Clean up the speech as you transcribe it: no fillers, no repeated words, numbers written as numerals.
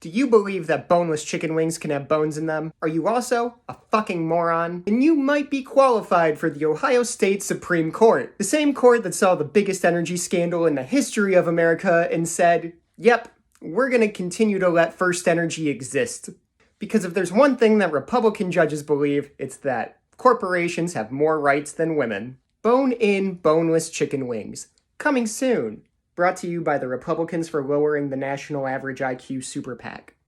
Do you believe that boneless chicken wings can have bones in them? Are you also a fucking moron? And you might be qualified for the Ohio State Supreme Court, the same court that saw the biggest energy scandal in the history of America and said, yep, we're gonna continue to let First Energy exist. Because if there's one thing that Republican judges believe, it's that corporations have more rights than women. Bone-in, boneless chicken wings. Coming soon. Brought to you by the Republicans for Lowering the National Average IQ Super PAC.